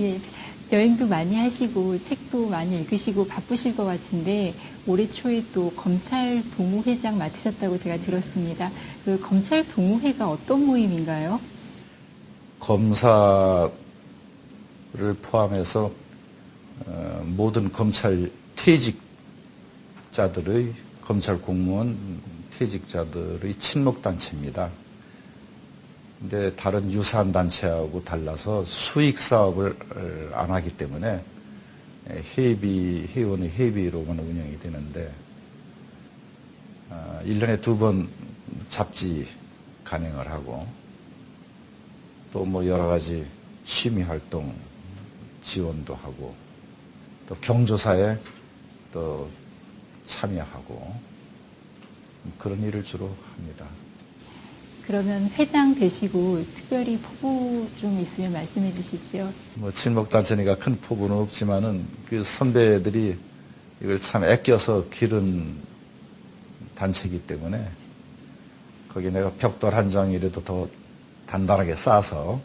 예, 여행도 많이 하시고 책도 많이 읽으시고 바쁘실 것 같은데 올해 초에 또 검찰 동호회장 맡으셨다고 제가 들었습니다. 그 검찰 동호회가 어떤 모임인가요? 검사를 포함해서 모든 검찰 퇴직자들의 검찰 공무원 퇴직자들의 친목단체입니다. 근데 다른 유사한 단체하고 달라서 수익 사업을 안 하기 때문에 회원의 회비로만 운영이 되는데 1년에 2번 잡지 간행을 하고 또 뭐 여러 가지 취미 활동 지원도 하고 또 경조사에 또 참여하고 그런 일을 주로 합니다. 그러면 회장 되시고 특별히 포부 좀 있으면 말씀해 주시죠. 뭐 친목단체니까 큰 포부는 없지만은 그 선배들이 이걸 참 아껴서 기른 단체이기 때문에 거기 내가 벽돌 한 장이라도 더 단단하게 쌓아서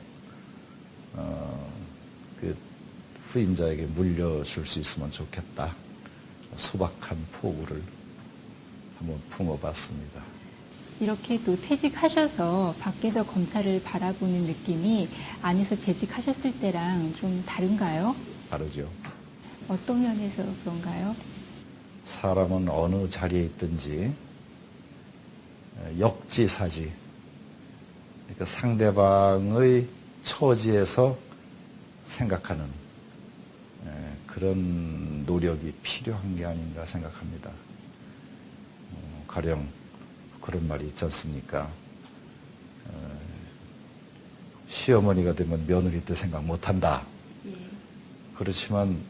그 후임자에게 물려줄 수 있으면 좋겠다. 소박한 포부를 한번 품어봤습니다. 이렇게 또 퇴직하셔서 밖에서 검찰을 바라보는 느낌이 안에서 재직하셨을 때랑 좀 다른가요? 다르죠. 어떤 면에서 그런가요? 사람은 어느 자리에 있든지 역지사지, 그러니까 상대방의 처지에서 생각하는 그런 노력이 필요한 게 아닌가 생각합니다. 가령 그런 말이 있지 않습니까? 시어머니가 되면 며느리 때 생각 못한다. 예. 그렇지만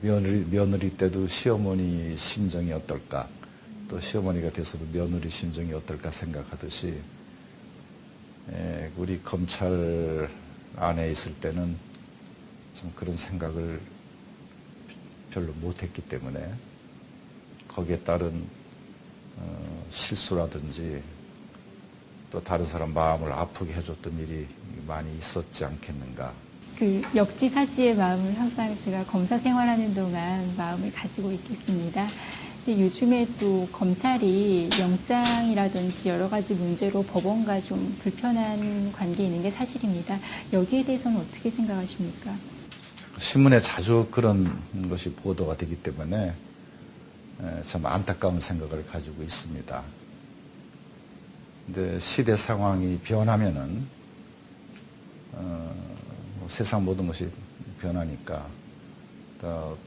며느리 때도 시어머니 심정이 어떨까, 또 시어머니가 돼서도 며느리 심정이 어떨까 생각하듯이 우리 검찰 안에 있을 때는 좀 그런 생각을 별로 못했기 때문에 거기에 따른 실수라든지 또 다른 사람 마음을 아프게 해줬던 일이 많이 있었지 않겠는가. 그 역지사지의 마음을 항상 제가 검사 생활하는 동안 마음을 가지고 있겠습니다. 근데 요즘에 또 검찰이 영장이라든지 여러 가지 문제로 법원과 좀 불편한 관계에 있는 게 사실입니다. 여기에 대해서는 어떻게 생각하십니까? 신문에 자주 그런 것이 보도가 되기 때문에 참 안타까운 생각을 가지고 있습니다. 근데 시대 상황이 변하면은 뭐 세상 모든 것이 변하니까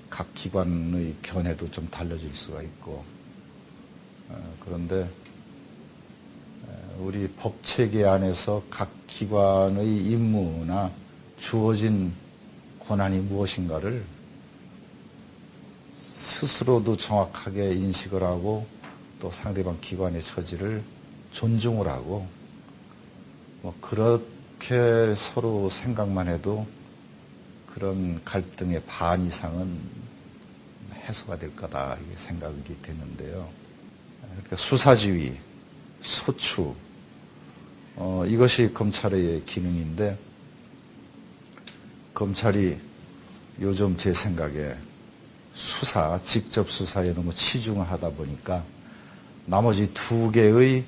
각 기관의 견해도 좀 달라질 수가 있고 그런데 우리 법 체계 안에서 각 기관의 임무나 주어진 권한이 무엇인가를 스스로도 정확하게 인식을 하고 또 상대방 기관의 처지를 존중을 하고 뭐 그렇게 서로 생각만 해도 그런 갈등의 반 이상은 해소가 될 거다 이게 생각이 되는데요. 그러니까 수사지휘, 소추 이것이 검찰의 기능인데 검찰이 요즘 제 생각에 직접 수사에 너무 치중하다 보니까 나머지 2개의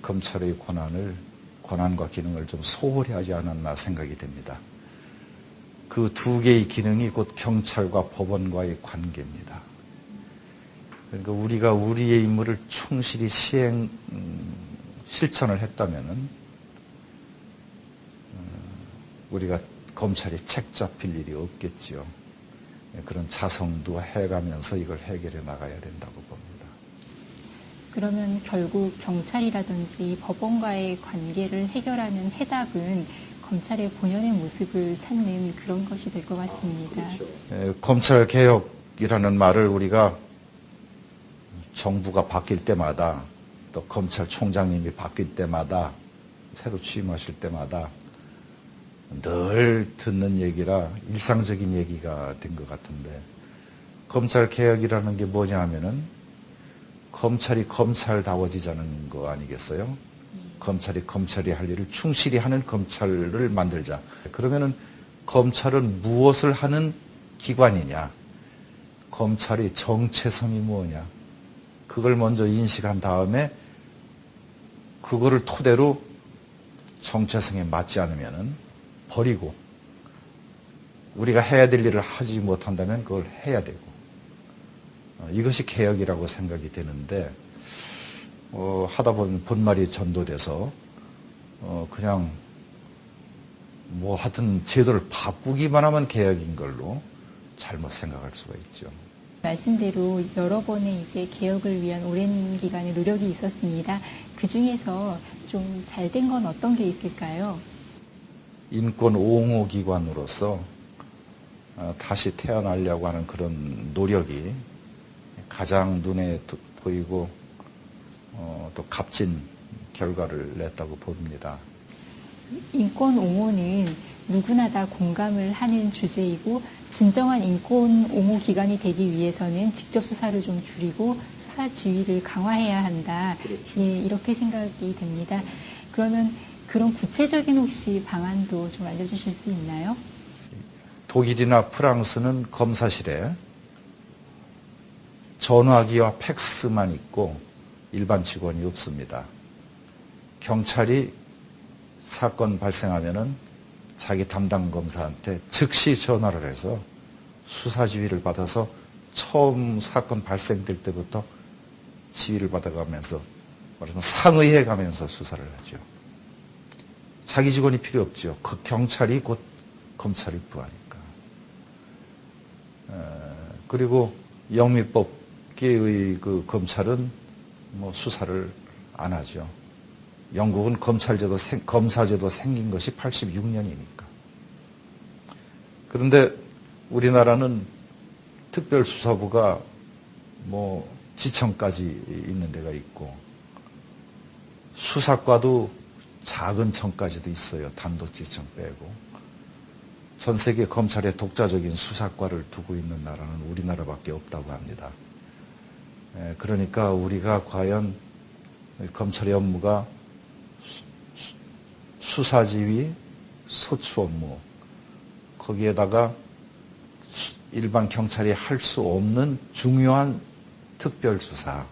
검찰의 권한과 기능을 좀 소홀히 하지 않았나 생각이 됩니다. 그 2개의 기능이 곧 경찰과 법원과의 관계입니다. 그러니까 우리가 우리의 임무를 충실히 실천을 했다면은 우리가 검찰이 책 잡힐 일이 없겠지요. 그런 자성도 해가면서 이걸 해결해 나가야 된다고 봅니다. 그러면 결국 경찰이라든지 법원과의 관계를 해결하는 해답은 검찰의 본연의 모습을 찾는 그런 것이 될 것 같습니다. 그렇죠. 검찰 개혁이라는 말을 우리가 정부가 바뀔 때마다 또 검찰총장님이 바뀔 때마다 새로 취임하실 때마다 늘 듣는 얘기라 일상적인 얘기가 된 것 같은데 검찰 개혁이라는 게 뭐냐 하면은 검찰이 검찰다워지자는 거 아니겠어요? 검찰이 할 일을 충실히 하는 검찰을 만들자. 그러면은 검찰은 무엇을 하는 기관이냐, 검찰이 정체성이 뭐냐, 그걸 먼저 인식한 다음에 그거를 토대로 정체성에 맞지 않으면 버리고, 우리가 해야 될 일을 하지 못한다면 그걸 해야 되고, 이것이 개혁이라고 생각이 되는데, 하다 보면 본말이 전도돼서 그냥 뭐 하여튼 제도를 바꾸기만 하면 개혁인 걸로 잘못 생각할 수가 있죠. 말씀대로 여러 번의 이제 개혁을 위한 오랜 기간의 노력이 있었습니다. 그 중에서 좀 잘 된 건 어떤 게 있을까요? 인권 옹호 기관으로서 다시 태어나려고 하는 그런 노력이 가장 눈에 보이고 또 값진 결과를 냈다고 봅니다. 인권 옹호는 누구나 다 공감을 하는 주제이고, 진정한 인권 옹호 기관이 되기 위해서는 직접 수사를 좀 줄이고 수사 지휘를 강화해야 한다. 예, 이렇게 생각이 됩니다. 그러면 그런 구체적인 혹시 방안도 좀 알려주실 수 있나요? 독일이나 프랑스는 검사실에 전화기와 팩스만 있고 일반 직원이 없습니다. 경찰이 사건 발생하면은 자기 담당 검사한테 즉시 전화를 해서 수사 지휘를 받아서 처음 사건 발생될 때부터 지휘를 받아가면서 말하자면 상의해 가면서 수사를 하죠. 자기 직원이 필요 없죠. 그 경찰이 곧 검찰이 부하니까. 그리고 영미법계의 그 검찰은 뭐 수사를 안 하죠. 영국은 검사제도 생긴 것이 86년이니까. 그런데 우리나라는 특별수사부가 뭐 지청까지 있는 데가 있고, 수사과도 작은 청까지도 있어요. 단독지청 빼고. 전 세계 검찰의 독자적인 수사과를 두고 있는 나라는 우리나라밖에 없다고 합니다. 그러니까 우리가 과연 검찰의 업무가 수사지휘, 소추 업무, 거기에다가 일반 경찰이 할 수 없는 중요한 특별수사,